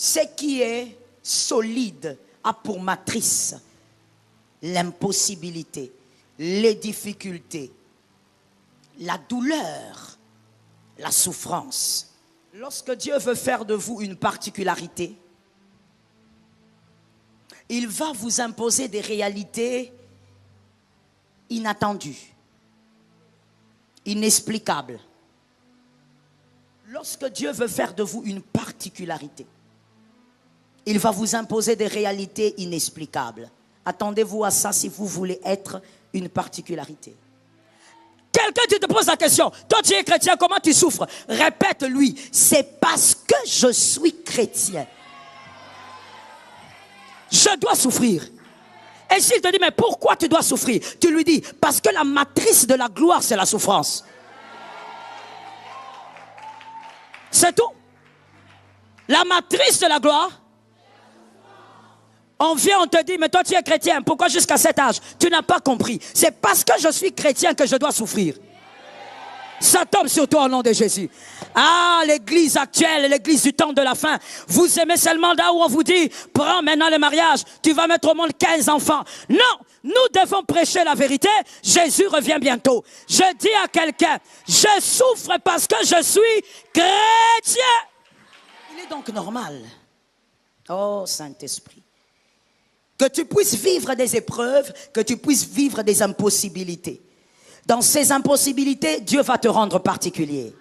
Ce qui est solide a pour matrice l'impossibilité, les difficultés, la douleur, la souffrance. Lorsque Dieu veut faire de vous une particularité, il va vous imposer des réalités inattendues, inexplicables. Lorsque Dieu veut faire de vous une particularité, il va vous imposer des réalités inexplicables. Attendez-vous à ça si vous voulez être une particularité. Quelqu'un te pose la question, toi tu es chrétien, comment tu souffres? Répète-lui, c'est parce que je suis chrétien. Je dois souffrir. Et s'il te dit, mais pourquoi tu dois souffrir? Tu lui dis, parce que la matrice de la gloire, c'est la souffrance. C'est tout. La matrice de la gloire. On vient, on te dit, mais toi tu es chrétien, pourquoi jusqu'à cet âge? Tu n'as pas compris. C'est parce que je suis chrétien que je dois souffrir. Ça tombe sur toi au nom de Jésus. Ah, l'église actuelle, l'église du temps de la fin. Vous aimez seulement là où on vous dit, prends maintenant le mariage, tu vas mettre au monde 15 enfants. Non, nous devons prêcher la vérité. Jésus revient bientôt. Je dis à quelqu'un, je souffre parce que je suis chrétien. Il est donc normal, oh Saint-Esprit, que tu puisses vivre des épreuves, que tu puisses vivre des impossibilités. Dans ces impossibilités, Dieu va te rendre particulier.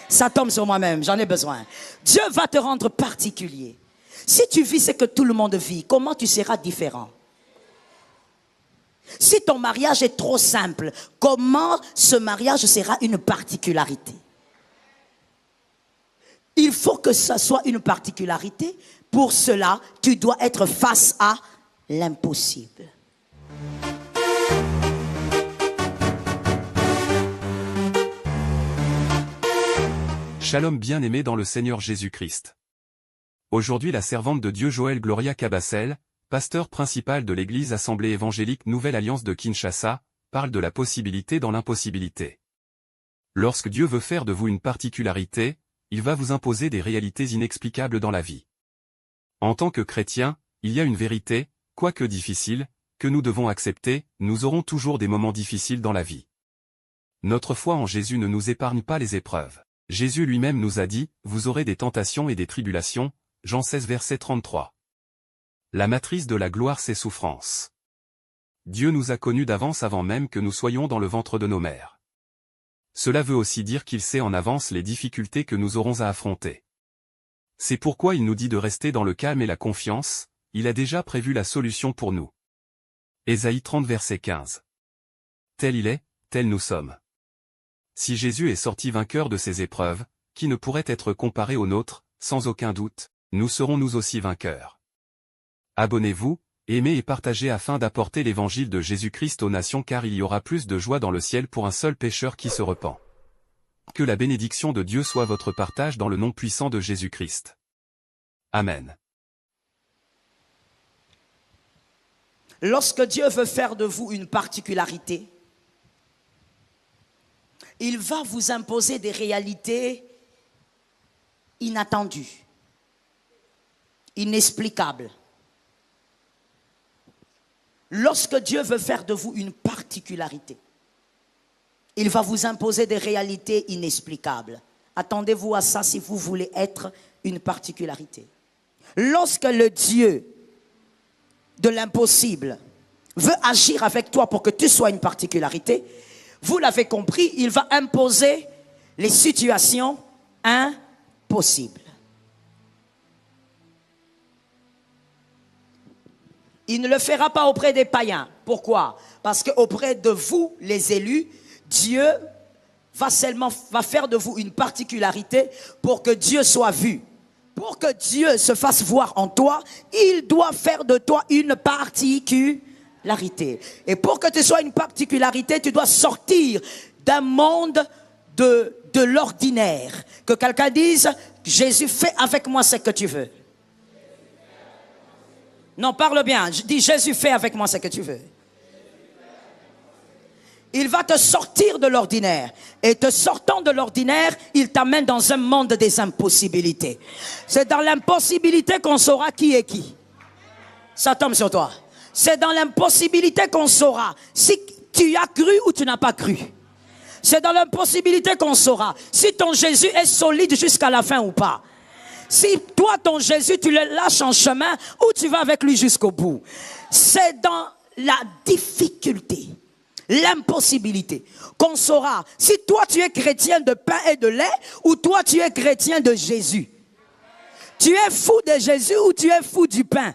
Ça tombe sur moi-même, j'en ai besoin. Dieu va te rendre particulier. Si tu vis ce que tout le monde vit, comment tu seras différent? Si ton mariage est trop simple, comment ce mariage sera une particularité? Il faut que ça soit une particularité. Pour cela, tu dois être face à l'impossible. Shalom bien-aimé dans le Seigneur Jésus-Christ. Aujourd'hui la servante de Dieu Joël Gloria Cabassel, pasteur principal de l'église Assemblée évangélique Nouvelle Alliance de Kinshasa, parle de la possibilité dans l'impossibilité. Lorsque Dieu veut faire de vous une particularité, il va vous imposer des réalités inexplicables dans la vie. En tant que chrétiens, il y a une vérité, quoique difficile, que nous devons accepter, nous aurons toujours des moments difficiles dans la vie. Notre foi en Jésus ne nous épargne pas les épreuves. Jésus lui-même nous a dit, vous aurez des tentations et des tribulations, Jean 16 verset 33. La matrice de la gloire c'est souffrance. Dieu nous a connus d'avance avant même que nous soyons dans le ventre de nos mères. Cela veut aussi dire qu'il sait en avance les difficultés que nous aurons à affronter. C'est pourquoi il nous dit de rester dans le calme et la confiance, il a déjà prévu la solution pour nous. Ésaïe 30 verset 15. Tel il est, tel nous sommes. Si Jésus est sorti vainqueur de ces épreuves, qui ne pourrait être comparé aux nôtres, sans aucun doute, nous serons nous aussi vainqueurs. Abonnez-vous, aimez et partagez afin d'apporter l'évangile de Jésus-Christ aux nations car il y aura plus de joie dans le ciel pour un seul pécheur qui se repent. Que la bénédiction de Dieu soit votre partage dans le nom puissant de Jésus-Christ. Amen. Lorsque Dieu veut faire de vous une particularité, il va vous imposer des réalités inattendues, inexplicables. Lorsque Dieu veut faire de vous une particularité, il va vous imposer des réalités inexplicables. Attendez-vous à ça si vous voulez être une particularité. Lorsque le Dieu de l'impossible veut agir avec toi pour que tu sois une particularité, vous l'avez compris, il va imposer les situations impossibles. Il ne le fera pas auprès des païens. Pourquoi? Parce qu'auprès de vous, les élus, Dieu va faire de vous une particularité pour que Dieu soit vu. Pour que Dieu se fasse voir en toi, il doit faire de toi une particularité. Et pour que tu sois une particularité, tu dois sortir d'un monde de l'ordinaire. Que quelqu'un dise, Jésus, fais avec moi ce que tu veux. Non, parle bien. Dis, Jésus, fais avec moi ce que tu veux. Il va te sortir de l'ordinaire. Et te sortant de l'ordinaire, il t'amène dans un monde des impossibilités. C'est dans l'impossibilité qu'on saura qui est qui. Ça tombe sur toi. C'est dans l'impossibilité qu'on saura si tu as cru ou tu n'as pas cru. C'est dans l'impossibilité qu'on saura si ton Jésus est solide jusqu'à la fin ou pas. Si toi, ton Jésus, tu le lâches en chemin ou tu vas avec lui jusqu'au bout. C'est dans la difficulté, l'impossibilité qu'on saura si toi tu es chrétien de pain et de lait ou toi tu es chrétien de Jésus. Tu es fou de Jésus ou tu es fou du pain.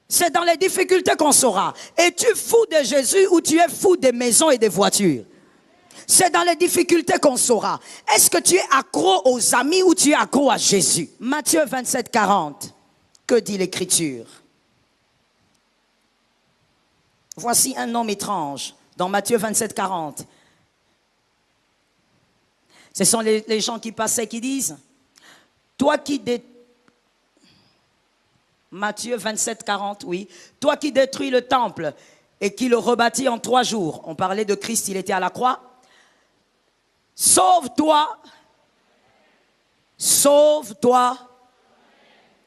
C'est dans les difficultés qu'on saura. Es-tu fou de Jésus ou tu es fou des maisons et des voitures? C'est dans les difficultés qu'on saura. Est-ce que tu es accro aux amis ou tu es accro à Jésus? Matthieu 27, 40. Que dit l'Écriture? Voici un homme étrange dans Matthieu 27, 40. Ce sont les gens qui passaient qui disent, toi qui Matthieu 27, 40, oui. Toi qui détruis le temple et qui le rebâtis en 3 jours. On parlait de Christ, il était à la croix. Sauve-toi. Sauve-toi.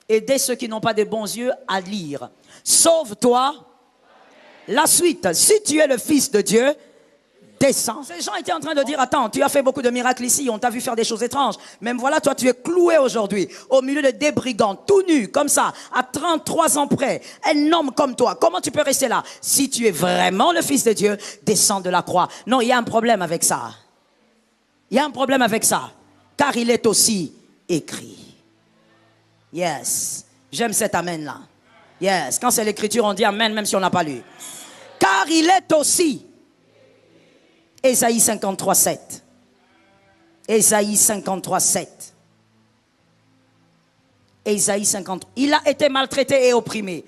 Aidez ceux qui n'ont pas de bons yeux à lire. Sauve-toi. La suite, si tu es le Fils de Dieu, descends. Ces gens étaient en train de dire, attends, tu as fait beaucoup de miracles ici, on t'a vu faire des choses étranges. Même voilà, toi, tu es cloué aujourd'hui, au milieu de des brigands, tout nu, comme ça, à 33 ans près. Un homme comme toi, comment tu peux rester là? Si tu es vraiment le Fils de Dieu, descends de la croix. Non, il y a un problème avec ça. Il y a un problème avec ça. Car il est aussi écrit. Yes. J'aime cet amen-là. Yes. Quand c'est l'écriture, on dit amen, même si on n'a pas lu. Car il est aussi. Ésaïe 53, 7. Ésaïe 53, 7. Ésaïe 53. Il a été maltraité et opprimé.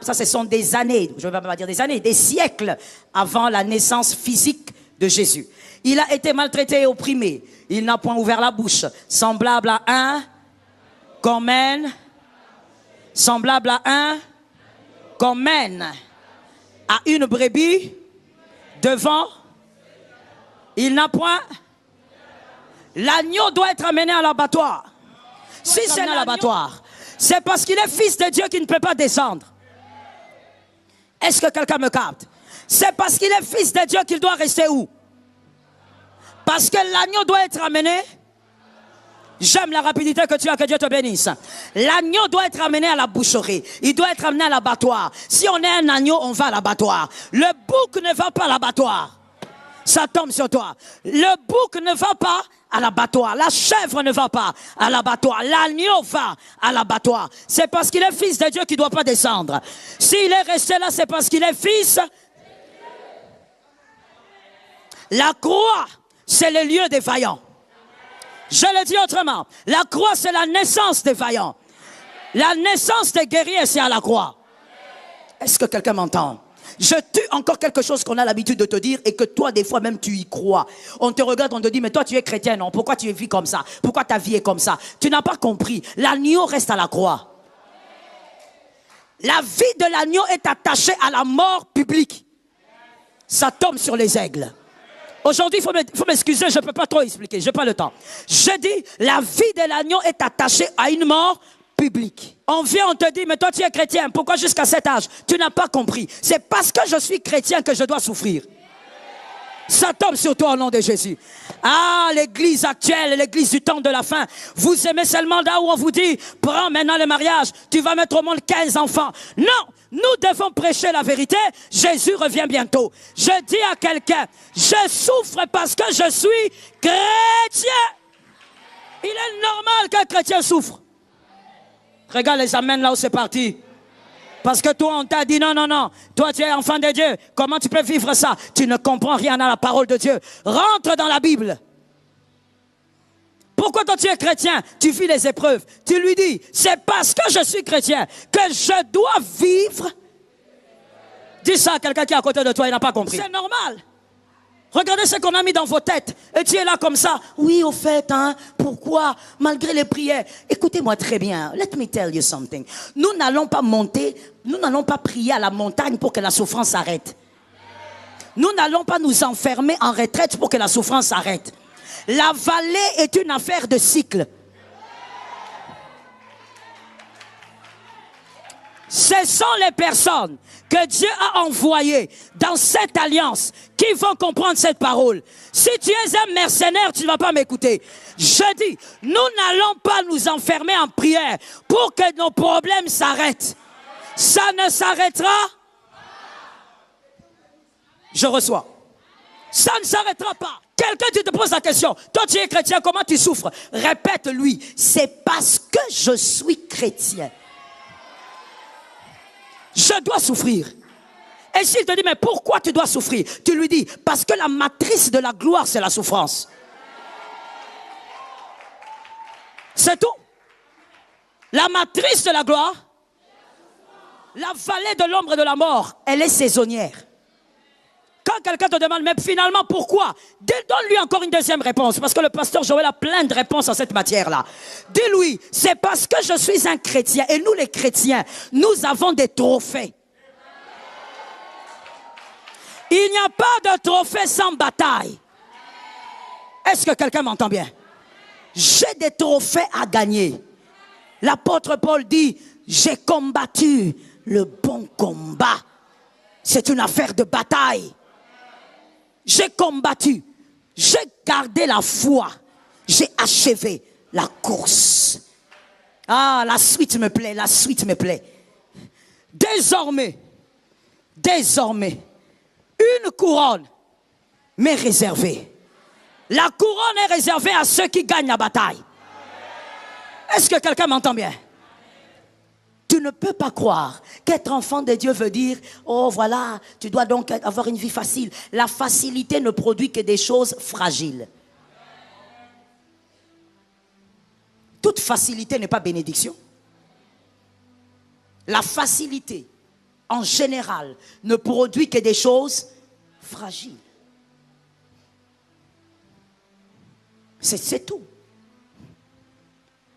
Ça, ce sont des années, je ne vais pas dire des années, des siècles avant la naissance physique de Jésus. Il a été maltraité et opprimé. Il n'a point ouvert la bouche. Semblable à un qu'on mène. Semblable à un qu'on mène à une brebis devant. Il n'a point. L'agneau doit être amené à l'abattoir. Si c'est à l'abattoir, c'est parce qu'il est Fils de Dieu qu'il ne peut pas descendre. Est-ce que quelqu'un me capte? C'est parce qu'il est Fils de Dieu qu'il doit rester où? Parce que l'agneau doit être amené. J'aime la rapidité que tu as, que Dieu te bénisse. L'agneau doit être amené à la boucherie. Il doit être amené à l'abattoir. Si on est un agneau, on va à l'abattoir. Le bouc ne va pas à l'abattoir. Ça tombe sur toi. Le bouc ne va pas à l'abattoir. La chèvre ne va pas à l'abattoir. L'agneau va à l'abattoir. C'est parce qu'il est Fils de Dieu qu'il ne doit pas descendre. S'il est resté là, c'est parce qu'il est fils. La croix, c'est le lieu des vaillants. Je le dis autrement. La croix, c'est la naissance des vaillants. La naissance des guerriers, c'est à la croix. Est-ce que quelqu'un m'entend? Je tue encore quelque chose qu'on a l'habitude de te dire et que toi, des fois même, tu y crois. On te regarde, on te dit, mais toi, tu es chrétien, non? Pourquoi tu vis comme ça? Pourquoi ta vie est comme ça? Tu n'as pas compris. L'agneau reste à la croix. La vie de l'agneau est attachée à la mort publique. Ça tombe sur les aigles. Aujourd'hui, il faut m'excuser, je ne peux pas trop expliquer, je n'ai pas le temps. Je dis, la vie de l'agneau est attachée à une mort publique. On vient, on te dit, mais toi tu es chrétien, pourquoi jusqu'à cet âge? Tu n'as pas compris. C'est parce que je suis chrétien que je dois souffrir. Ça tombe sur toi au nom de Jésus. Ah, l'église actuelle, l'église du temps de la fin. Vous aimez seulement là où on vous dit, prends maintenant le mariage, tu vas mettre au monde 15 enfants. Non, nous devons prêcher la vérité. Jésus revient bientôt. Je dis à quelqu'un, je souffre parce que je suis chrétien. Il est normal qu'un chrétien souffre. Regarde les amens là où c'est parti. Parce que toi, on t'a dit non, non, non. Toi, tu es enfant de Dieu. Comment tu peux vivre ça? Tu ne comprends rien à la parole de Dieu. Rentre dans la Bible. Pourquoi toi, tu es chrétien? Tu vis les épreuves. Tu lui dis, c'est parce que je suis chrétien que je dois vivre. Dis ça à quelqu'un qui est à côté de toi, il n'a pas compris. C'est normal. Regardez ce qu'on a mis dans vos têtes. Et tu es là comme ça. Oui, au fait, hein, pourquoi? Malgré les prières. Écoutez-moi très bien. Let me tell you something. Nous n'allons pas monter, nous n'allons pas prier à la montagne pour que la souffrance s'arrête. Nous n'allons pas nous enfermer en retraite pour que la souffrance s'arrête. La vallée est une affaire de cycle. Ce sont les personnes que Dieu a envoyées dans cette alliance qui vont comprendre cette parole. Si tu es un mercenaire, tu ne vas pas m'écouter. Je dis, nous n'allons pas nous enfermer en prière pour que nos problèmes s'arrêtent. Ça ne s'arrêtera. Je reçois. Ça ne s'arrêtera pas. Quelqu'un, tu te poses la question. Toi, tu es chrétien, comment tu souffres? Répète-lui. C'est parce que je suis chrétien. Je dois souffrir. Et s'il te dit, mais pourquoi tu dois souffrir? Tu lui dis, parce que la matrice de la gloire, c'est la souffrance. C'est tout. La matrice de la gloire, la vallée de l'ombre de la mort, elle est saisonnière. Quand quelqu'un te demande, mais finalement, pourquoi? Donne-lui encore une deuxième réponse, parce que le pasteur Joël a plein de réponses en cette matière-là. Dis-lui, c'est parce que je suis un chrétien, et nous les chrétiens, nous avons des trophées. Il n'y a pas de trophée sans bataille. Est-ce que quelqu'un m'entend bien? J'ai des trophées à gagner. L'apôtre Paul dit, j'ai combattu le bon combat. C'est une affaire de bataille. J'ai combattu, j'ai gardé la foi, j'ai achevé la course. Ah, la suite me plaît, la suite me plaît. Désormais, une couronne m'est réservée. La couronne est réservée à ceux qui gagnent la bataille. Est-ce que quelqu'un m'entend bien? Tu ne peux pas croire qu'être enfant de Dieu veut dire, oh voilà, tu dois donc avoir une vie facile. La facilité ne produit que des choses fragiles. Toute facilité n'est pas bénédiction. La facilité, en général, ne produit que des choses fragiles. C'est tout.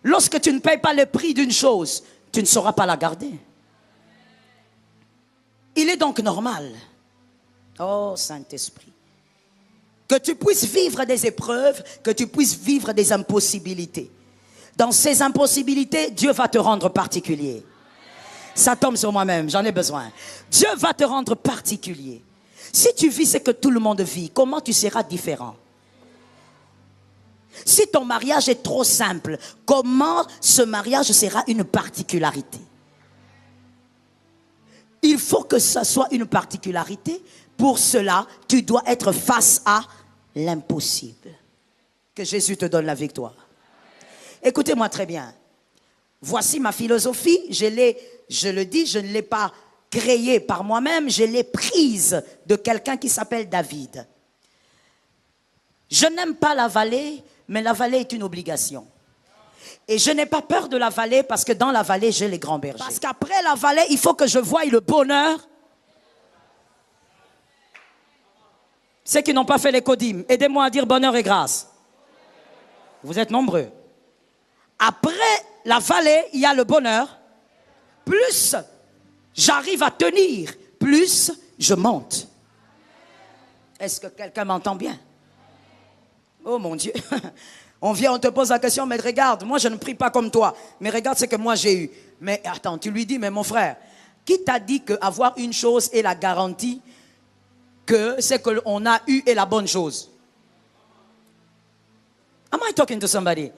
Lorsque tu ne payes pas le prix d'une chose, tu ne sauras pas la garder. Il est donc normal, oh Saint-Esprit, que tu puisses vivre des épreuves, que tu puisses vivre des impossibilités. Dans ces impossibilités, Dieu va te rendre particulier. Ça tombe sur moi-même, j'en ai besoin. Dieu va te rendre particulier. Si tu vis ce que tout le monde vit, comment tu seras différent? Si ton mariage est trop simple, comment ce mariage sera une particularité? Il faut que ça soit une particularité. Pour cela, tu dois être face à l'impossible. Que Jésus te donne la victoire. Écoutez-moi très bien. Voici ma philosophie. Je le dis, je ne l'ai pas créée par moi-même. Je l'ai prise de quelqu'un qui s'appelle David. Je n'aime pas la vallée, mais la vallée est une obligation. Et je n'ai pas peur de la vallée parce que dans la vallée, j'ai les grands bergers. Parce qu'après la vallée, il faut que je voie le bonheur. Ceux qui n'ont pas fait les codymes, aidez-moi à dire bonheur et grâce. Vous êtes nombreux. Après la vallée, il y a le bonheur. Plus j'arrive à tenir, plus je monte. Est-ce que quelqu'un m'entend bien? Oh mon Dieu, on vient, on te pose la question, mais regarde, moi je ne prie pas comme toi, mais regarde ce que moi j'ai eu. Mais attends, tu lui dis, mais mon frère, qui t'a dit qu'avoir une chose est la garantie que ce qu'on a eu est la bonne chose? Am I talking to somebody?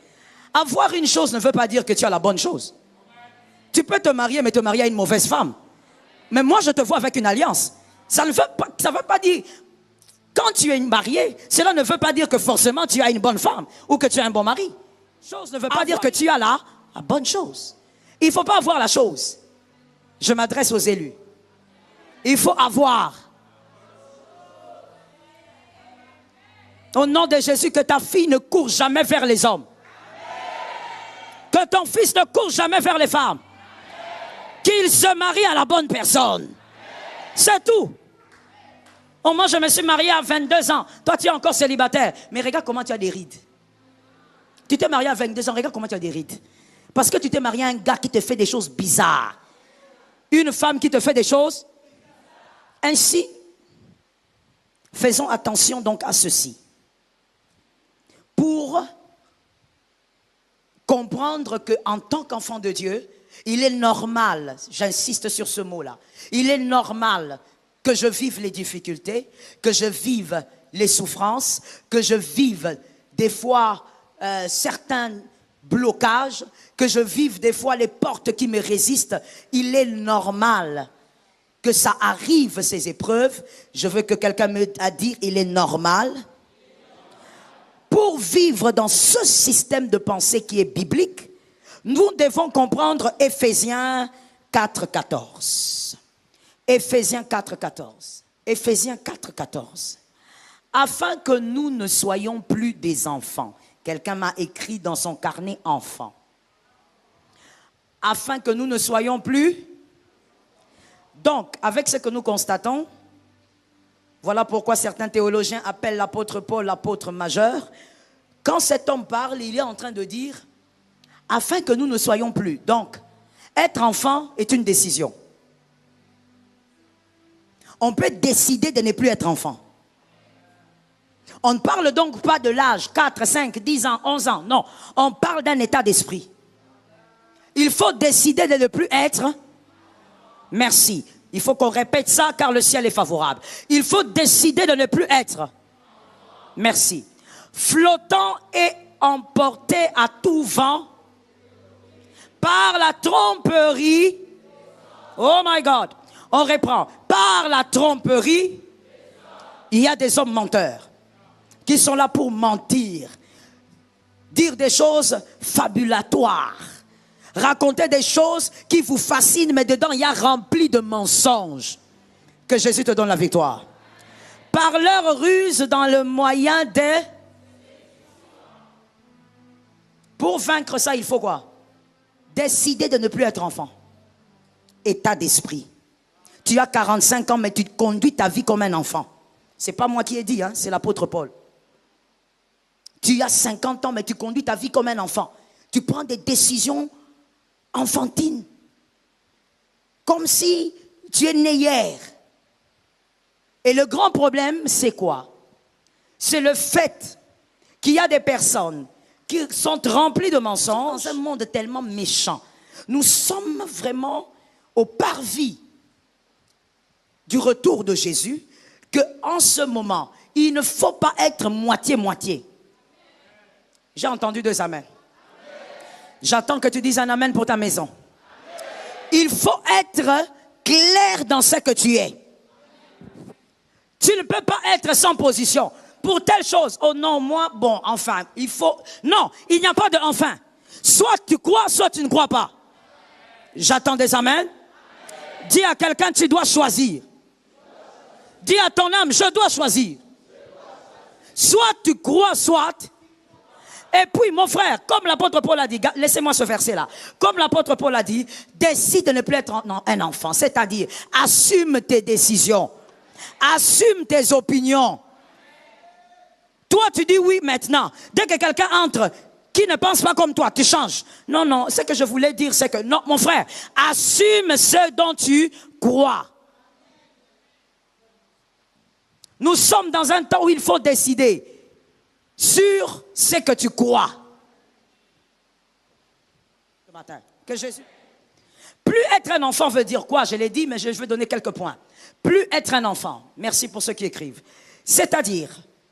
Avoir une chose ne veut pas dire que tu as la bonne chose. Tu peux te marier, mais te marier à une mauvaise femme. Mais moi je te vois avec une alliance. Ça ne veut pas dire... Quand tu es marié, cela ne veut pas dire que forcément tu as une bonne femme ou que tu as un bon mari. Chose ne veut pas dire que tu as la bonne chose. Il ne faut pas avoir la chose. Je m'adresse aux élus. Il faut avoir. Au nom de Jésus, que ta fille ne court jamais vers les hommes. Que ton fils ne court jamais vers les femmes. Qu'il se marie à la bonne personne. C'est tout. Oh, moi, je me suis marié à 22 ans. Toi, tu es encore célibataire. Mais regarde comment tu as des rides. Tu t'es marié à 22 ans. Regarde comment tu as des rides. Parce que tu t'es marié à un gars qui te fait des choses bizarres. Une femme qui te fait des choses ainsi. Faisons attention donc à ceci. Pour comprendre qu'en tant qu'enfant de Dieu, il est normal, j'insiste sur ce mot-là, il est normal que je vive les difficultés, que je vive les souffrances, que je vive des fois certains blocages, que je vive des fois les portes qui me résistent. Il est normal que ça arrive, ces épreuves. Je veux que quelqu'un me dise, il est normal. Pour vivre dans ce système de pensée qui est biblique, nous devons comprendre Éphésiens 4,14. Éphésiens 4,14. Éphésiens 4,14. Afin que nous ne soyons plus des enfants. Quelqu'un m'a écrit dans son carnet enfant. Afin que nous ne soyons plus. Donc, avec ce que nous constatons, voilà pourquoi certains théologiens appellent l'apôtre Paul l'apôtre majeur. Quand cet homme parle, il est en train de dire afin que nous ne soyons plus. Donc, être enfant est une décision. On peut décider de ne plus être enfant. On ne parle donc pas de l'âge, 4, 5, 10 ans, 11 ans. Non, on parle d'un état d'esprit. Il faut décider de ne plus être. Merci. Il faut qu'on répète ça car le ciel est favorable. Il faut décider de ne plus être. Merci. Flottant et emporté à tout vent par la tromperie. Oh my God. On reprend. Par la tromperie, il y a des hommes menteurs qui sont là pour mentir, dire des choses fabulatoires, raconter des choses qui vous fascinent, mais dedans il y a rempli de mensonges. Que Jésus te donne la victoire. Par leur ruse dans le moyen de... Pour vaincre ça, il faut quoi? Décider de ne plus être enfant. État d'esprit. Tu as 45 ans, mais tu conduis ta vie comme un enfant. Ce n'est pas moi qui ai dit, hein, c'est l'apôtre Paul. Tu as 50 ans, mais tu conduis ta vie comme un enfant. Tu prends des décisions enfantines. Comme si tu es né hier. Et le grand problème, c'est quoi? C'est le fait qu'il y a des personnes qui sont remplies de mensonges. Dans un monde tellement méchant, nous sommes vraiment au parvis du retour de Jésus, qu'en ce moment, il ne faut pas être moitié-moitié. J'ai entendu 2 amens. J'attends que tu dises un amen pour ta maison. Il faut être clair dans ce que tu es. Tu ne peux pas être sans position. Pour telle chose, oh non, moi, bon, enfin, il faut... Non, il n'y a pas de enfin. Soit tu crois, soit tu ne crois pas. J'attends des amens. Dis à quelqu'un, tu dois choisir. Dis à ton âme, je dois choisir. Soit tu crois, soit... Et puis, mon frère, comme l'apôtre Paul a dit, laissez-moi ce verset-là. Comme l'apôtre Paul a dit, décide de ne plus être un enfant. C'est-à-dire, assume tes décisions. Assume tes opinions. Toi, tu dis oui maintenant. Dès que quelqu'un entre qui ne pense pas comme toi, tu changes. Non, non, ce que je voulais dire, c'est que, non, mon frère, assume ce dont tu crois. Nous sommes dans un temps où il faut décider sur ce que tu crois. Ce matin, que Jésus... Plus être un enfant veut dire quoi? Je l'ai dit, mais je vais donner quelques points. Plus être un enfant, merci pour ceux qui écrivent, c'est-à-dire,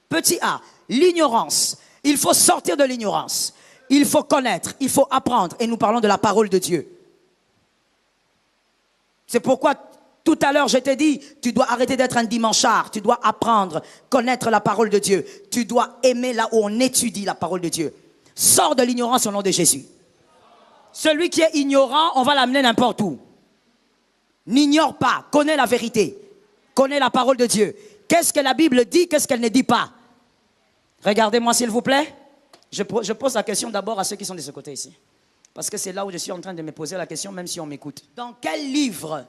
petit a, l'ignorance. Il faut sortir de l'ignorance. Il faut connaître, il faut apprendre. Et nous parlons de la parole de Dieu. C'est pourquoi tout à l'heure je t'ai dit, tu dois arrêter d'être un dimanchard. Tu dois apprendre, connaître la parole de Dieu. Tu dois aimer là où on étudie la parole de Dieu. Sors de l'ignorance au nom de Jésus. Celui qui est ignorant, on va l'amener n'importe où. N'ignore pas, connais la vérité. Connais la parole de Dieu. Qu'est-ce que la Bible dit, qu'est-ce qu'elle ne dit pas? Regardez-moi s'il vous plaît. Je pose la question d'abord à ceux qui sont de ce côté ici. Parce que c'est là où je suis en train de me poser la question, même si on m'écoute. Dans quel livre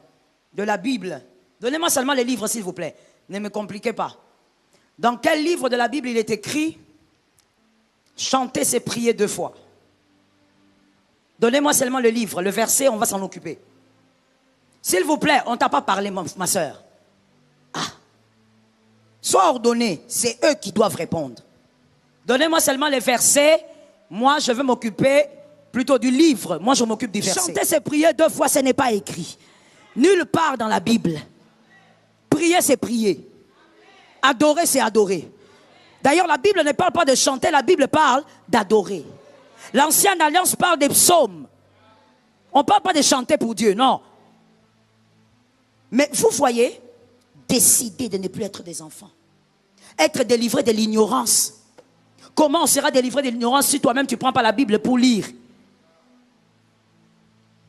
de la Bible, donnez-moi seulement les livres s'il vous plaît, ne me compliquez pas. Dans quel livre de la Bible il est écrit chanter c'est prier 2 fois? Donnez-moi seulement le livre, le verset, on va s'en occuper. S'il vous plaît, on ne t'a pas parlé ma soeur. Ah, soient ordonnés, c'est eux qui doivent répondre. Donnez-moi seulement les versets. Moi, je veux m'occuper plutôt du livre. Moi, je m'occupe du verset. Chanter, c'est prier 2 fois, ce n'est pas écrit. Nulle part dans la Bible. Prier, c'est prier. Adorer, c'est adorer. D'ailleurs, la Bible ne parle pas de chanter, la Bible parle d'adorer. L'Ancienne Alliance parle des psaumes. On ne parle pas de chanter pour Dieu, non. Mais vous voyez, décider de ne plus être des enfants. Être délivré de l'ignorance. Comment on sera délivré de l'ignorance si toi-même tu ne prends pas la Bible pour lire?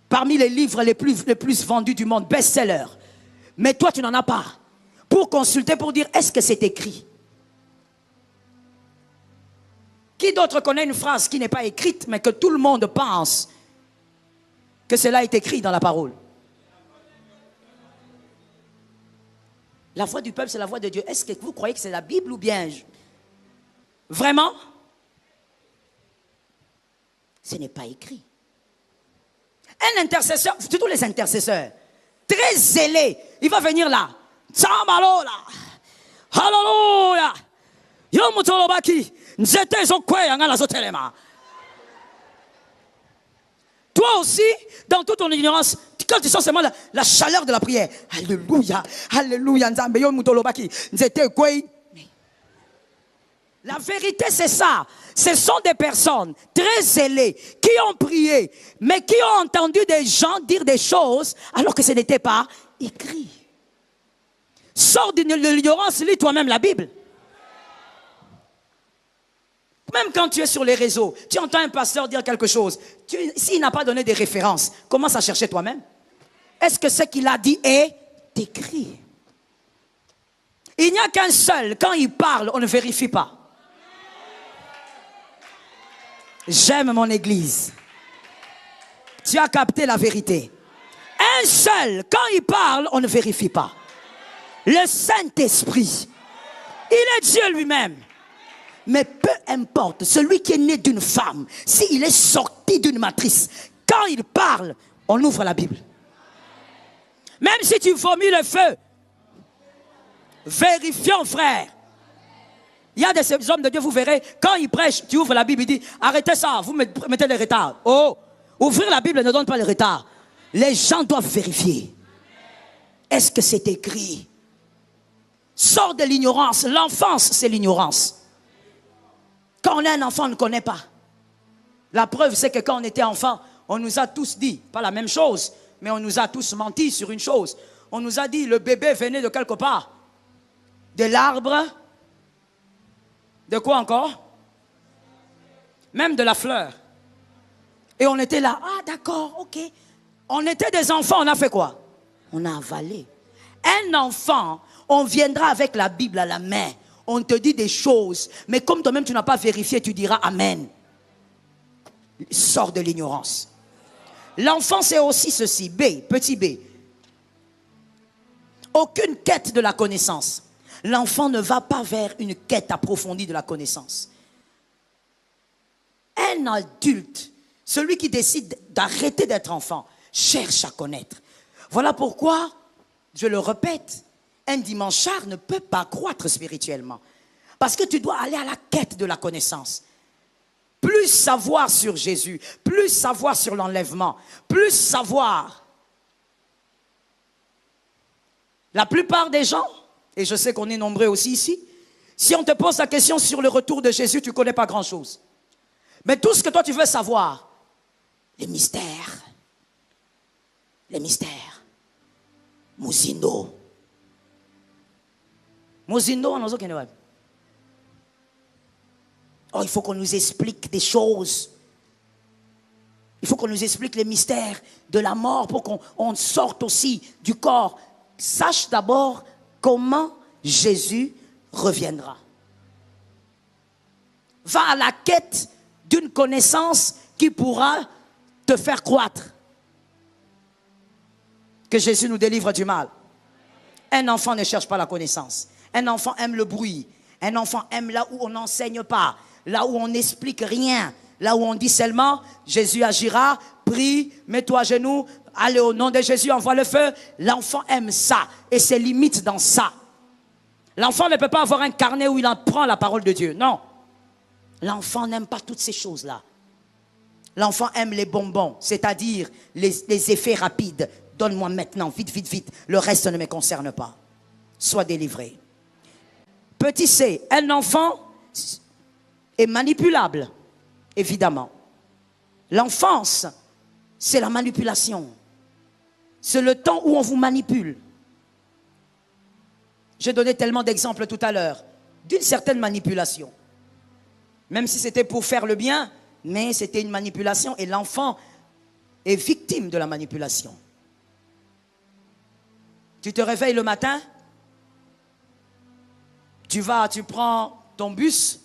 Parmi les livres les plus vendus du monde, best-seller. Mais toi, tu n'en as pas. Pour consulter, pour dire, est-ce que c'est écrit? Qui d'autre connaît une phrase qui n'est pas écrite, mais que tout le monde pense que cela est écrit dans la parole? La voix du peuple, c'est la voix de Dieu. Est-ce que vous croyez que c'est la Bible ou bien? Vraiment? Ce n'est pas écrit. Un intercesseur, surtout les intercesseurs, très zélés, il va venir là. Tsamalola. Hallelujah. Yomutolobaki. Nzete zokwe yangala zotelema. Toi aussi, dans toute ton ignorance, quand tu sens seulement la chaleur de la prière, Alléluia, Alléluia, Nzambe Yomutolobaki. Nzete kwe. La vérité, c'est ça. Ce sont des personnes très zélées qui ont prié, mais qui ont entendu des gens dire des choses alors que ce n'était pas écrit. Sors de l'ignorance, lis toi-même la Bible. Même quand tu es sur les réseaux, tu entends un pasteur dire quelque chose. S'il n'a pas donné des références, commence à chercher toi-même. Est-ce que ce qu'il a dit est écrit? Il n'y a qu'un seul. Quand il parle, on ne vérifie pas. J'aime mon église. Tu as capté la vérité. Un seul, quand il parle, on ne vérifie pas. Le Saint-Esprit, il est Dieu lui-même. Mais peu importe, celui qui est né d'une femme, s'il est sorti d'une matrice, quand il parle, on ouvre la Bible. Même si tu vomis le feu, vérifions, frère. Il y a des hommes de Dieu, vous verrez, quand ils prêchent, tu ouvres la Bible, il dit, arrêtez ça, vous mettez les retards. Oh, ouvrir la Bible ne donne pas les retards. Les gens doivent vérifier. Est-ce que c'est écrit? Sors de l'ignorance. L'enfance, c'est l'ignorance. Quand on est un enfant, on ne connaît pas. La preuve, c'est que quand on était enfant, on nous a tous dit, pas la même chose, mais on nous a tous menti sur une chose. On nous a dit, le bébé venait de quelque part. De l'arbre. De quoi encore? Même de la fleur. Et on était là, ah d'accord, ok. On était des enfants, on a fait quoi? On a avalé. Un enfant, on viendra avec la Bible à la main. On te dit des choses, mais comme toi-même tu n'as pas vérifié, tu diras Amen. Sors de l'ignorance. L'enfant, c'est aussi ceci, B, petit b. Aucune quête de la connaissance. L'enfant ne va pas vers une quête approfondie de la connaissance. Un adulte, celui qui décide d'arrêter d'être enfant, cherche à connaître. Voilà pourquoi, je le répète, un dimanchard ne peut pas croître spirituellement. Parce que tu dois aller à la quête de la connaissance. Plus savoir sur Jésus, plus savoir sur l'enlèvement, plus savoir. La plupart des gens, et je sais qu'on est nombreux aussi ici, si on te pose la question sur le retour de Jésus, tu ne connais pas grand-chose. Mais tout ce que toi tu veux savoir, les mystères, Muzindo, on a aucun. Oh, il faut qu'on nous explique des choses. Il faut qu'on nous explique les mystères de la mort pour qu'on sorte aussi du corps. Sache d'abord comment Jésus reviendra. Va à la quête d'une connaissance qui pourra te faire croître. Que Jésus nous délivre du mal. Un enfant ne cherche pas la connaissance. Un enfant aime le bruit. Un enfant aime là où on n'enseigne pas. Là où on n'explique rien. Là où on dit seulement, Jésus agira, prie, mets-toi à genoux, allez au nom de Jésus, envoie le feu. L'enfant aime ça et se limite dans ça. L'enfant ne peut pas avoir un carnet où il apprend la parole de Dieu. Non. L'enfant n'aime pas toutes ces choses-là. L'enfant aime les bonbons, c'est-à-dire les effets rapides. Donne-moi maintenant, vite, vite, vite. Le reste ne me concerne pas. Sois délivré. Petit C, un enfant est manipulable, évidemment. L'enfance, c'est la manipulation. C'est le temps où on vous manipule. J'ai donné tellement d'exemples tout à l'heure d'une certaine manipulation. Même si c'était pour faire le bien, mais c'était une manipulation et l'enfant est victime de la manipulation. Tu te réveilles le matin, tu prends ton bus,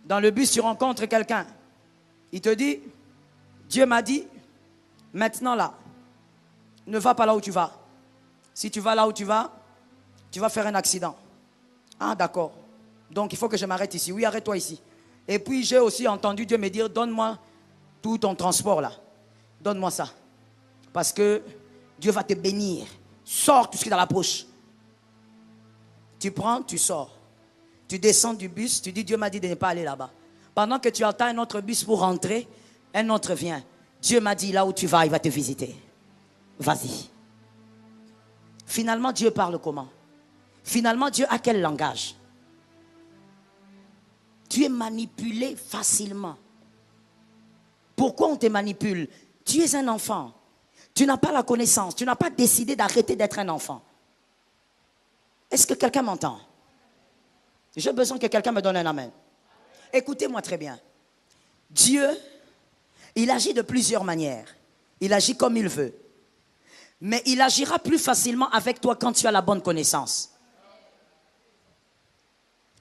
dans le bus tu rencontres quelqu'un. Il te dit, Dieu m'a dit, maintenant là, ne va pas là où tu vas. Si tu vas là où tu vas faire un accident. Ah d'accord, donc il faut que je m'arrête ici. Oui, arrête-toi ici. Et puis j'ai aussi entendu Dieu me dire, donne-moi tout ton transport là. Donne-moi ça. Parce que Dieu va te bénir. Sors tout ce qui est dans la poche. Tu prends, tu sors. Tu descends du bus, tu dis Dieu m'a dit de ne pas aller là-bas. Pendant que tu attends un autre bus pour rentrer, un autre vient. Dieu m'a dit là où tu vas, il va te visiter. Vas-y. Finalement, Dieu parle comment? Finalement, Dieu a quel langage? Tu es manipulé facilement. Pourquoi on te manipule? Tu es un enfant. Tu n'as pas la connaissance. Tu n'as pas décidé d'arrêter d'être un enfant. Est-ce que quelqu'un m'entend? J'ai besoin que quelqu'un me donne un amen. Écoutez-moi très bien. Dieu, il agit de plusieurs manières. Il agit comme il veut. Mais il agira plus facilement avec toi quand tu as la bonne connaissance.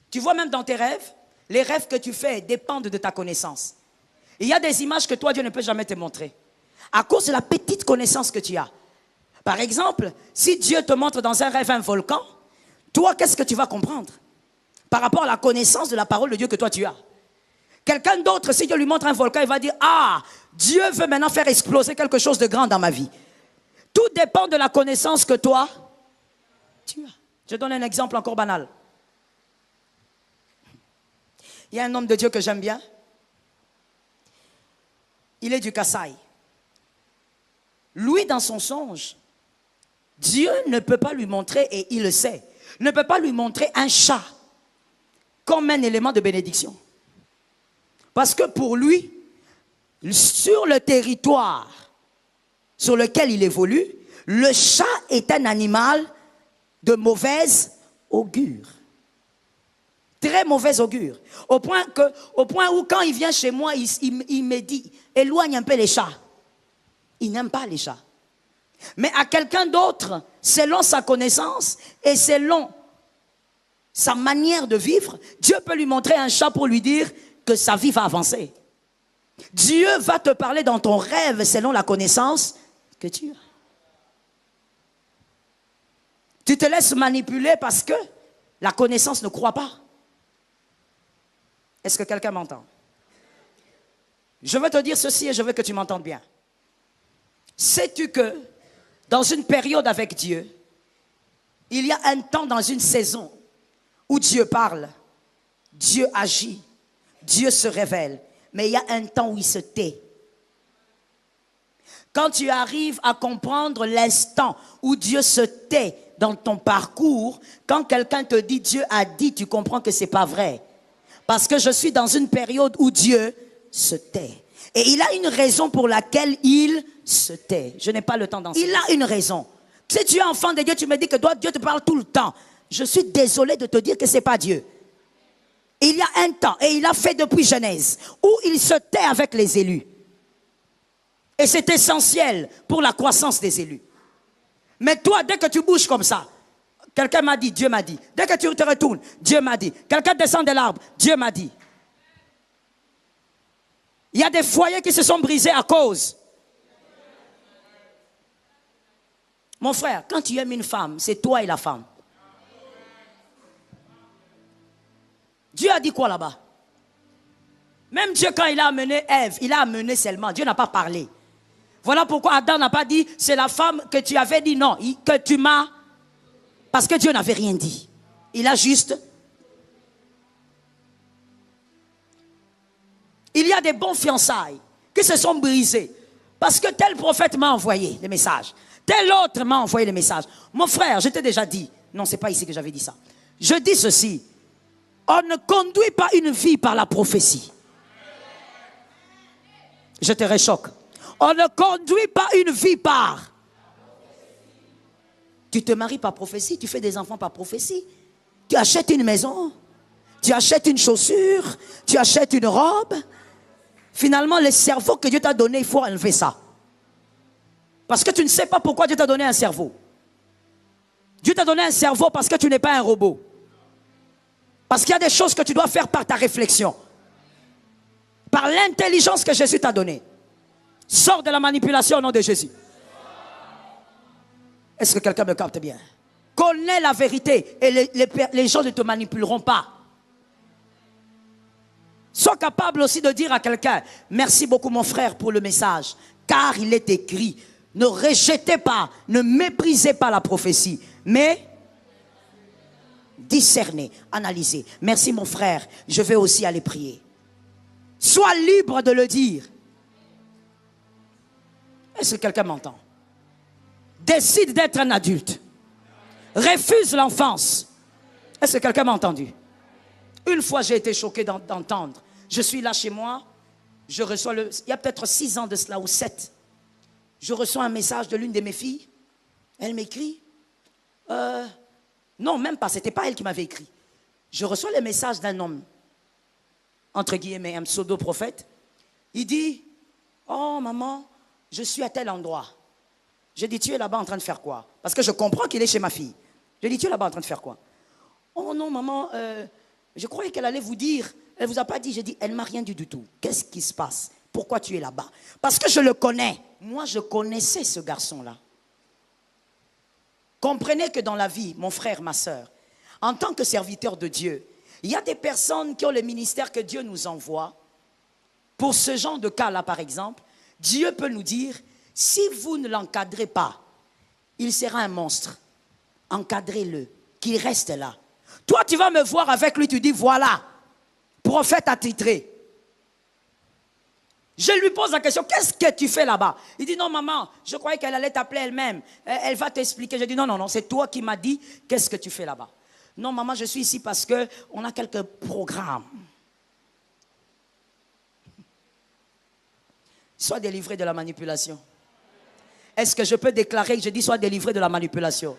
Tu vois même dans tes rêves, les rêves que tu fais dépendent de ta connaissance. Il y a des images que toi, Dieu ne peut jamais te montrer. À cause de la petite connaissance que tu as. Par exemple, si Dieu te montre dans un rêve un volcan, toi, qu'est-ce que tu vas comprendre? Par rapport à la connaissance de la parole de Dieu que toi tu as. Quelqu'un d'autre, si Dieu lui montre un volcan, il va dire, ah, Dieu veut maintenant faire exploser quelque chose de grand dans ma vie. Tout dépend de la connaissance que toi, tu as. Je donne un exemple encore banal. Il y a un homme de Dieu que j'aime bien. Il est du Kasaï. Lui, dans son songe, Dieu ne peut pas lui montrer, et il le sait, ne peut pas lui montrer un chat comme un élément de bénédiction. Parce que pour lui, sur le territoire sur lequel il évolue, le chat est un animal de mauvaise augure. Très mauvaise augure. Au point où quand il vient chez moi, il me dit, éloigne un peu les chats. Il n'aime pas les chats. Mais à quelqu'un d'autre, selon sa connaissance et selon sa manière de vivre, Dieu peut lui montrer un chat pour lui dire que sa vie va avancer. Dieu va te parler dans ton rêve selon la connaissance que tu as. Tu te laisses manipuler parce que la connaissance ne croit pas. Est-ce que quelqu'un m'entend? Je veux te dire ceci et je veux que tu m'entendes bien. Sais-tu que dans une période avec Dieu, il y a un temps dans une saison où Dieu parle, Dieu agit, Dieu se révèle, mais il y a un temps où il se tait. Quand tu arrives à comprendre l'instant où Dieu se tait dans ton parcours, quand quelqu'un te dit Dieu a dit, tu comprends que ce n'est pas vrai. Parce que je suis dans une période où Dieu se tait. Et il a une raison pour laquelle il se tait. Je n'ai pas le temps d'enseigner. Il a une raison. Si tu es enfant de Dieu, tu me dis que Dieu te parle tout le temps. Je suis désolé de te dire que ce n'est pas Dieu. Il y a un temps, et il a fait depuis Genèse, où il se tait avec les élus. Et c'est essentiel pour la croissance des élus. Mais toi, dès que tu bouges comme ça, quelqu'un m'a dit, Dieu m'a dit. Dès que tu te retournes, Dieu m'a dit. Quelqu'un descend de l'arbre, Dieu m'a dit. Il y a des foyers qui se sont brisés à cause. Mon frère, quand tu aimes une femme, c'est toi et la femme. Dieu a dit quoi là-bas? Même Dieu, quand il a amené Ève, il a amené seulement. Dieu n'a pas parlé. Voilà pourquoi Adam n'a pas dit, c'est la femme que tu avais dit non, que tu m'as... Parce que Dieu n'avait rien dit. Il a juste... Il y a des bons fiançailles qui se sont brisés parce que tel prophète m'a envoyé les messages. Tel autre m'a envoyé les messages. Mon frère, je t'ai déjà dit. Non, c'est pas ici que j'avais dit ça. Je dis ceci. On ne conduit pas une vie par la prophétie. Je te réchoque. On ne conduit pas une vie par... Tu te maries par prophétie, tu fais des enfants par prophétie. Tu achètes une maison, tu achètes une chaussure, tu achètes une robe. Finalement, le cerveau que Dieu t'a donné, il faut enlever ça. Parce que tu ne sais pas pourquoi Dieu t'a donné un cerveau. Dieu t'a donné un cerveau parce que tu n'es pas un robot. Parce qu'il y a des choses que tu dois faire par ta réflexion. Par l'intelligence que Jésus t'a donnée. Sors de la manipulation au nom de Jésus. Est-ce que quelqu'un me capte bien? Connais la vérité et les gens ne te manipuleront pas. Sois capable aussi de dire à quelqu'un, merci beaucoup mon frère pour le message, car il est écrit, ne rejetez pas, ne méprisez pas la prophétie, mais discernez, analysez. Merci mon frère, je vais aussi aller prier. Sois libre de le dire. Est-ce que quelqu'un m'entend? Décide d'être un adulte. Refuse l'enfance. Est-ce que quelqu'un m'a entendu? Une fois, j'ai été choqué d'entendre. Je suis là chez moi. Je reçois il y a peut-être 6 ans de cela ou 7. Je reçois un message de l'une de mes filles. Elle m'écrit. Non, même pas. C'était pas elle qui m'avait écrit. Je reçois le message d'un homme. Entre guillemets, un pseudo-prophète. Il dit, oh maman, je suis à tel endroit. J'ai dit, tu es là-bas en train de faire quoi? Parce que je comprends qu'il est chez ma fille. J'ai dit, tu es là-bas en train de faire quoi? Oh non, maman, je croyais qu'elle allait vous dire. Elle ne vous a pas dit. J'ai dit, elle ne m'a rien dit du tout. Qu'est-ce qui se passe? Pourquoi tu es là-bas? Parce que je le connais. Moi, je connaissais ce garçon-là. Comprenez que dans la vie, mon frère, ma soeur, en tant que serviteur de Dieu, il y a des personnes qui ont le ministère que Dieu nous envoie. Pour ce genre de cas-là, par exemple, Dieu peut nous dire, si vous ne l'encadrez pas, il sera un monstre. Encadrez-le, qu'il reste là. Toi, tu vas me voir avec lui, tu dis, voilà, prophète attitré. Je lui pose la question, qu'est-ce que tu fais là-bas? Il dit, non maman, je croyais qu'elle allait t'appeler elle-même. Elle va t'expliquer. Je dis, non, non, non, c'est toi qui m'as dit, qu'est-ce que tu fais là-bas? Non maman, je suis ici parce qu'on a quelques programmes. Sois délivré de la manipulation. Est-ce que je peux déclarer que je dis sois délivré de la manipulation?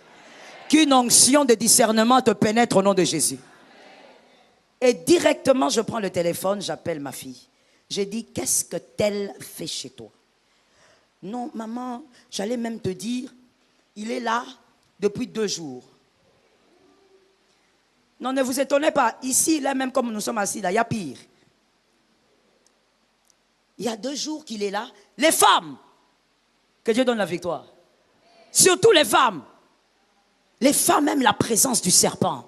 Qu'une onction de discernement te pénètre au nom de Jésus. Et directement, je prends le téléphone, j'appelle ma fille. J'ai dit, qu'est-ce que tel fait chez toi? Non, maman, j'allais même te dire, il est là depuis 2 jours. Non, ne vous étonnez pas, ici, là même comme nous sommes assis, là, il y a pire. Il y a 2 jours qu'il est là. Les femmes, que Dieu donne la victoire. Surtout les femmes. Les femmes aiment la présence du serpent.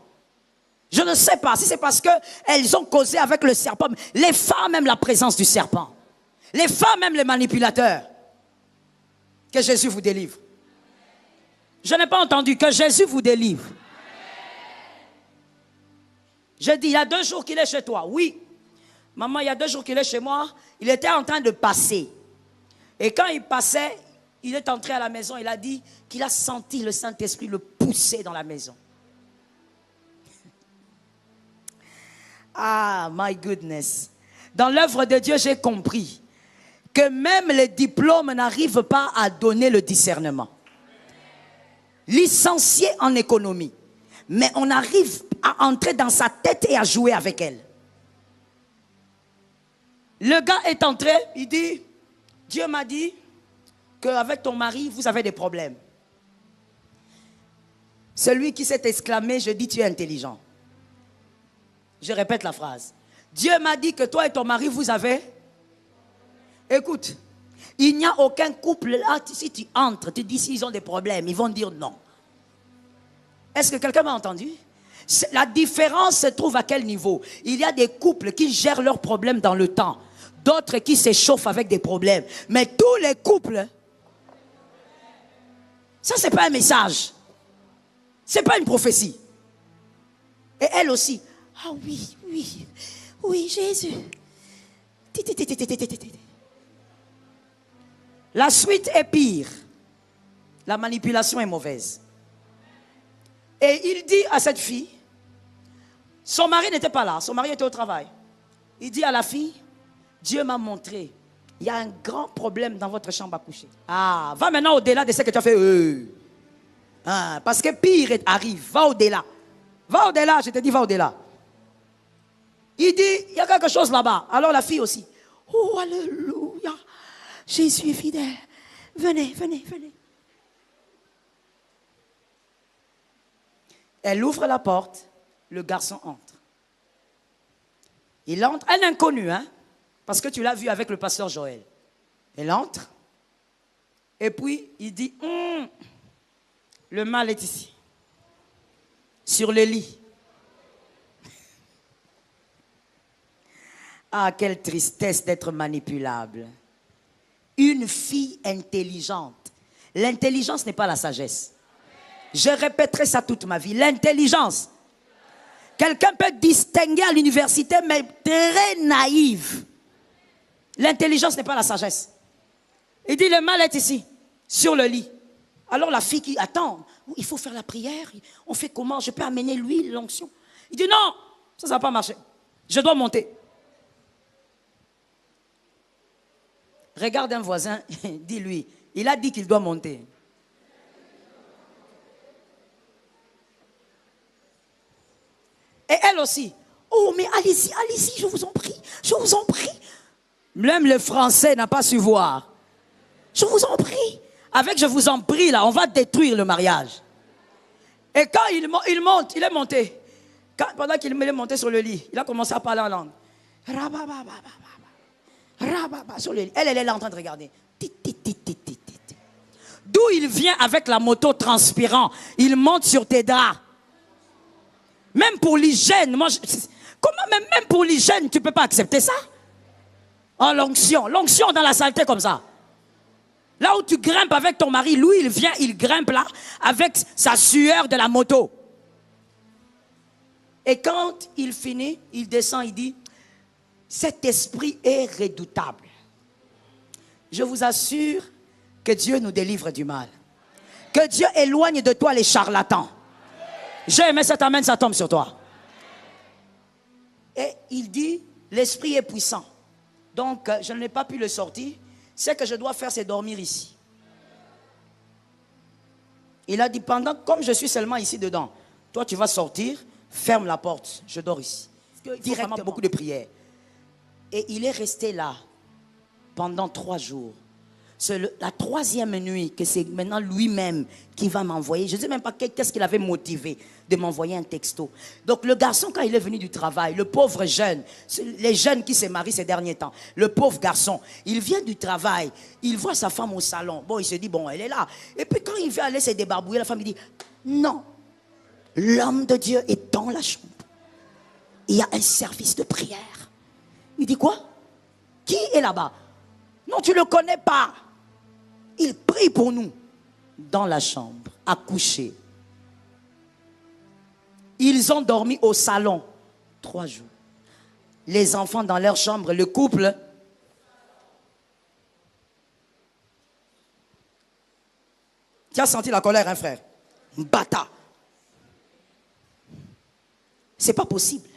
Je ne sais pas si c'est parce qu'elles ont causé avec le serpent. Les femmes aiment la présence du serpent. Les femmes aiment les manipulateurs. Que Jésus vous délivre. Je n'ai pas entendu que Jésus vous délivre. Je dis, il y a 2 jours qu'il est chez toi. Oui. Maman, il y a 2 jours qu'il est chez moi. Il était en train de passer. Et quand il passait, il est entré à la maison. Il a dit qu'il a senti le Saint-Esprit le pousser dans la maison. Ah, my goodness. Dans l'œuvre de Dieu, j'ai compris que même les diplômes n'arrivent pas à donner le discernement. Licencié en économie. Mais on arrive à entrer dans sa tête et à jouer avec elle. Le gars est entré, il dit, Dieu m'a dit qu'avec ton mari, vous avez des problèmes. Celui qui s'est exclamé, je dis, tu es intelligent. Je répète la phrase. Dieu m'a dit que toi et ton mari, vous avez... Écoute, il n'y a aucun couple là, si tu entres, tu dis s'ils ont des problèmes, ils vont dire non. Est-ce que quelqu'un m'a entendu? La différence se trouve à quel niveau? Il y a des couples qui gèrent leurs problèmes dans le temps. D'autres qui s'échauffent avec des problèmes. Mais tous les couples, ça c'est pas un message. C'est pas une prophétie. Et elle aussi. Ah oui, oui, oui, Jésus. La suite est pire. La manipulation est mauvaise. Et il dit à cette fille, son mari n'était pas là, son mari était au travail. Il dit à la fille, Dieu m'a montré, il y a un grand problème dans votre chambre à coucher. Ah, va maintenant au-delà de ce que tu as fait. Ah, parce que pire arrive, va au-delà. Va au-delà, je te dis, va au-delà. Il dit, il y a quelque chose là-bas. Alors la fille aussi. Oh, alléluia. Jésus est fidèle. Venez, venez, venez. Elle ouvre la porte, le garçon entre. Il entre, un inconnu, hein, parce que tu l'as vu avec le pasteur Joël. Elle entre, et puis il dit, le mal est ici, sur le lit. Ah, quelle tristesse d'être manipulable. Une fille intelligente. L'intelligence n'est pas la sagesse. Je répéterai ça toute ma vie. L'intelligence. Quelqu'un peut distinguer à l'université, mais très naïve. L'intelligence n'est pas la sagesse. Il dit, le mal est ici, sur le lit. Alors la fille qui attend, il faut faire la prière. On fait comment? Je peux amener l'huile, l'onction? Il dit, non, ça ne va pas marcher. Je dois monter. Regarde un voisin, dis-lui, il a dit qu'il doit monter. Et elle aussi. Oh, mais allez-y, allez-y, je vous en prie, je vous en prie. Même le français n'a pas su voir. Je vous en prie. Avec je vous en prie, là, on va détruire le mariage. Et quand il monte, il est monté. Pendant qu'il est monté sur le lit, il a commencé à parler en langue. Sur le lit. Elle est là en train de regarder. D'où il vient avec la moto transpirant. Il monte sur tes draps. Même pour l'hygiène, comment même pour l'hygiène, tu ne peux pas accepter ça? Oh, l'onction dans la saleté comme ça. Là où tu grimpes avec ton mari, lui, il vient, il grimpe là, avec sa sueur de la moto. Et quand il finit, il descend, il dit, cet esprit est redoutable. Je vous assure que Dieu nous délivre du mal. Que Dieu éloigne de toi les charlatans. J'ai aimé cet amen, ça tombe sur toi. Et il dit, l'esprit est puissant. Donc, je n'ai pas pu le sortir. Ce que je dois faire, c'est dormir ici. Il a dit, comme je suis seulement ici dedans, toi tu vas sortir, ferme la porte, je dors ici. Directement, beaucoup de prières. Et il est resté là pendant 3 jours. C'est la 3e nuit que c'est maintenant lui-même qui va m'envoyer. Je ne sais même pas qu'est-ce qu'il avait motivé de m'envoyer un texto. Donc le garçon, quand il est venu du travail, le pauvre jeune, les jeunes qui se marient ces derniers temps, le pauvre garçon, il vient du travail, il voit sa femme au salon. Bon, il se dit, bon, elle est là. Et puis quand il veut aller se débarbouiller, la femme lui dit, non, l'homme de Dieu est dans la chambre. Il y a un service de prière. Il dit quoi? Qui est là-bas? Non, tu ne le connais pas. Il prie pour nous dans la chambre, à coucher. Ils ont dormi au salon 3 jours. Les enfants dans leur chambre, le couple. Tu as senti la colère, hein, frère? Bata. C'est pas possible.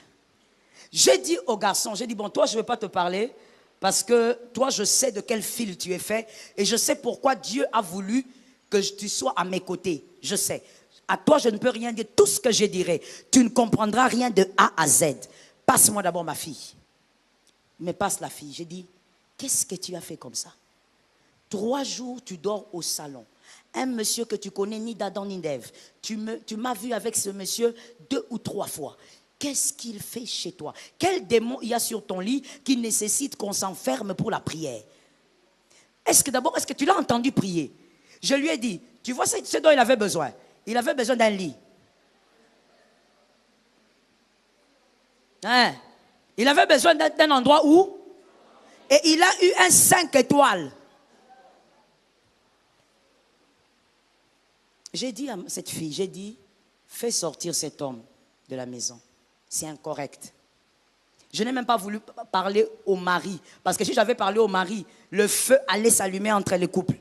J'ai dit au garçon, j'ai dit, bon, toi, je ne vais pas te parler. Parce que toi, je sais de quel fil tu es fait. Et je sais pourquoi Dieu a voulu que tu sois à mes côtés. Je sais. À toi, je ne peux rien dire. Tout ce que je dirai, tu ne comprendras rien de A à Z. Passe-moi d'abord ma fille. Il me passe la fille. J'ai dit, qu'est-ce que tu as fait comme ça? 3 jours, tu dors au salon. Un monsieur que tu connais ni d'Adam ni d'Ève. Tu m'as vu avec ce monsieur 2 ou 3 fois. Qu'est-ce qu'il fait chez toi? Quel démon il y a sur ton lit qui nécessite qu'on s'enferme pour la prière? Est-ce que tu l'as entendu prier? Je lui ai dit, tu vois ce dont il avait besoin. Il avait besoin d'un lit. Hein? Il avait besoin d'un endroit où? Et il a eu un 5 étoiles. J'ai dit à cette fille, fais sortir cet homme de la maison. c'est incorrect. Je n'ai même pas voulu parler au mari. Parce que si j'avais parlé au mari, le feu allait s'allumer entre les couples.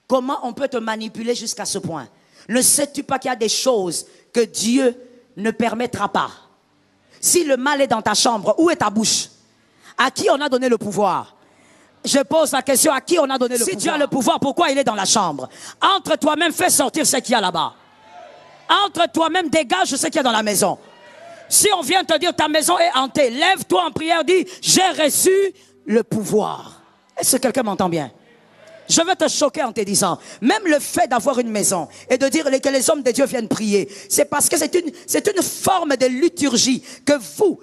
Comment on peut te manipuler jusqu'à ce point? Ne sais-tu pas qu'il y a des choses que Dieu ne permettra pas? Si le mal est dans ta chambre, où est ta bouche? À qui on a donné le pouvoir? Je pose la question, à qui on a donné le pouvoir? Si tu as le pouvoir, pourquoi il est dans la chambre? Entre toi-même, fais sortir ce qu'il y a là-bas. Entre toi-même, dégage ce qu'il y a dans la maison. Si on vient te dire ta maison est hantée, lève-toi en prière, dis j'ai reçu le pouvoir. Est-ce que quelqu'un m'entend bien? Je vais te choquer en te disant, même le fait d'avoir une maison et de dire que les hommes de Dieu viennent prier, c'est parce que c'est une forme de liturgie que vous,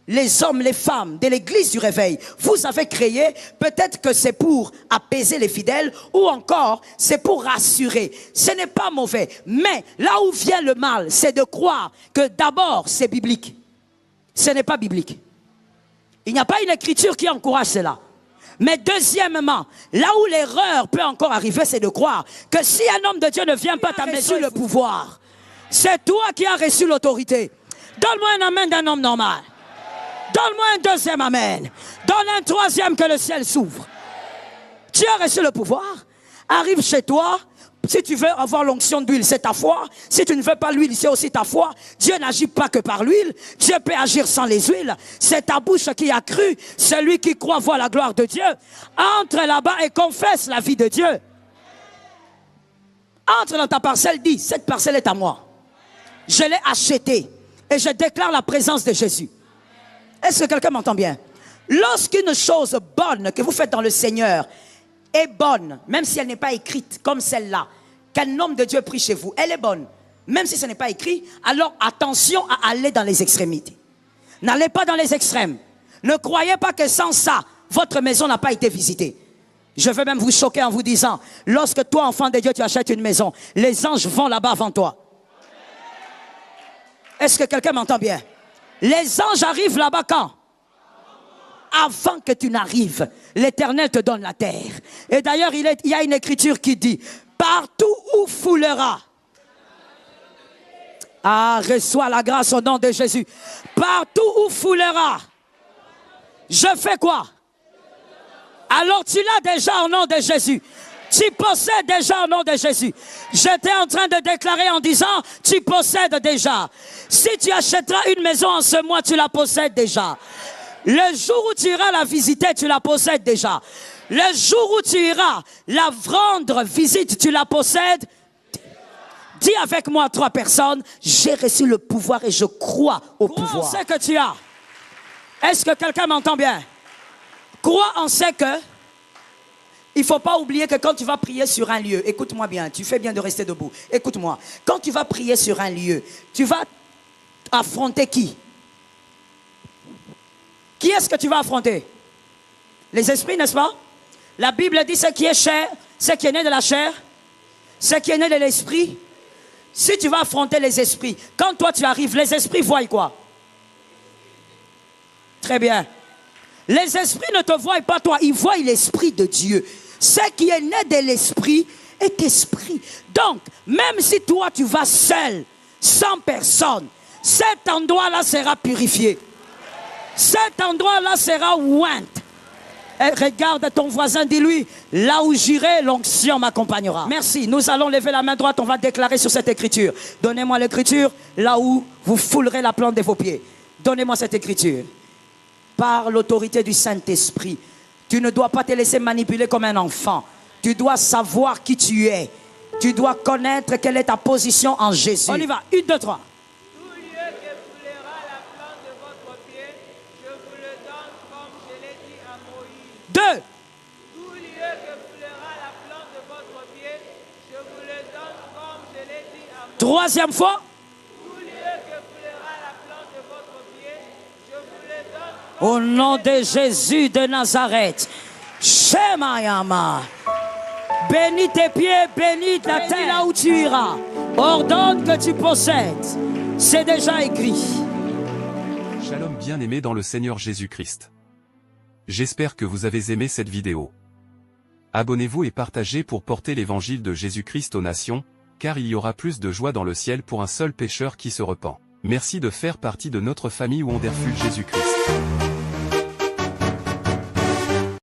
les hommes, les femmes de l'église du réveil, vous avez créé. Peut-être que c'est pour apaiser les fidèles ou encore c'est pour rassurer. Ce n'est pas mauvais. Mais là où vient le mal, c'est de croire que d'abord c'est biblique. Ce n'est pas biblique. Il n'y a pas une écriture qui encourage cela. Mais deuxièmement, là où l'erreur peut encore arriver, c'est de croire que si un homme de Dieu ne vient pas t'amener le pouvoir, c'est toi qui as reçu l'autorité. Donne-moi un amen d'un homme normal. Donne-moi un deuxième amen. Donne un troisième, que le ciel s'ouvre. Tu as reçu le pouvoir. Arrive chez toi. Si tu veux avoir l'onction d'huile, c'est ta foi. Si tu ne veux pas l'huile, c'est aussi ta foi. Dieu n'agit pas que par l'huile. Dieu peut agir sans les huiles. C'est ta bouche qui a cru. Celui qui croit voit la gloire de Dieu. Entre là-bas et confesse la vie de Dieu. Entre dans ta parcelle, dis, cette parcelle est à moi. Je l'ai achetée. Et je déclare la présence de Jésus. Est-ce que quelqu'un m'entend bien? Lorsqu'une chose bonne que vous faites dans le Seigneur est bonne, même si elle n'est pas écrite comme celle-là, qu'un homme de Dieu prie chez vous, elle est bonne, même si ce n'est pas écrit, alors attention à aller dans les extrémités. N'allez pas dans les extrêmes. Ne croyez pas que sans ça, votre maison n'a pas été visitée. Je veux même vous choquer en vous disant, lorsque toi, enfant de Dieu, tu achètes une maison, les anges vont là-bas avant toi. Est-ce que quelqu'un m'entend bien? Les anges arrivent là-bas quand? Avant que tu n'arrives, l'Éternel te donne la terre. Et d'ailleurs, il y a une écriture qui dit, partout où foulera. Ah, reçois la grâce au nom de Jésus. Partout où foulera. Je fais quoi? Alors tu l'as déjà au nom de Jésus. Tu possèdes déjà au nom de Jésus. J'étais en train de déclarer en disant, tu possèdes déjà. Si tu achèteras une maison en ce mois, tu la possèdes déjà. Le jour où tu iras la visiter, tu la possèdes déjà. Le jour où tu iras la rendre visite, tu la possèdes. Dis avec moi 3 personnes, j'ai reçu le pouvoir et je crois au pouvoir. Crois en ce que tu as. Est-ce que quelqu'un m'entend bien? Crois en ce que... Il ne faut pas oublier que quand tu vas prier sur un lieu, écoute-moi bien, tu fais bien de rester debout. Écoute-moi, quand tu vas prier sur un lieu, tu vas affronter qui? Qui est-ce que tu vas affronter? Les esprits, n'est-ce pas? La Bible dit ce qui est chair, ce qui est né de la chair, ce qui est né de l'esprit. Si tu vas affronter les esprits, quand toi tu arrives, les esprits voient quoi? Très bien. Les esprits ne te voient pas toi, ils voient l'esprit de Dieu. Ce qui est né de l'esprit est esprit. Donc, même si toi tu vas seul, sans personne, cet endroit-là sera purifié. Cet endroit-là sera oint. Regarde ton voisin, dis-lui, là où j'irai, l'onction m'accompagnera. Merci, nous allons lever la main droite, on va déclarer sur cette écriture. Donnez-moi l'écriture, là où vous foulerez la plante de vos pieds. Donnez-moi cette écriture. Par l'autorité du Saint-Esprit, tu ne dois pas te laisser manipuler comme un enfant. Tu dois savoir qui tu es. Tu dois connaître quelle est ta position en Jésus. On y va, 1, 2, 3. Tout lieu que foulera la plante de votre pied, je vous le donne comme je l'ai dit à Moïse. 2. Tout lieu que foulera la plante de votre pied, je vous le donne comme je l'ai dit à Moïse. Troisième fois. Tout lieu que foulera la plante de votre pied, je vous le donne comme... Au nom de Jésus de Nazareth. Shemayama. Bénis tes pieds, bénis ta terre là où tu iras. Ordonne que tu possèdes. C'est déjà écrit. Shalom bien-aimés dans le Seigneur Jésus-Christ. J'espère que vous avez aimé cette vidéo. Abonnez-vous et partagez pour porter l'évangile de Jésus-Christ aux nations, car il y aura plus de joie dans le ciel pour un seul pécheur qui se repent. Merci de faire partie de notre famille Wonderful Jésus-Christ.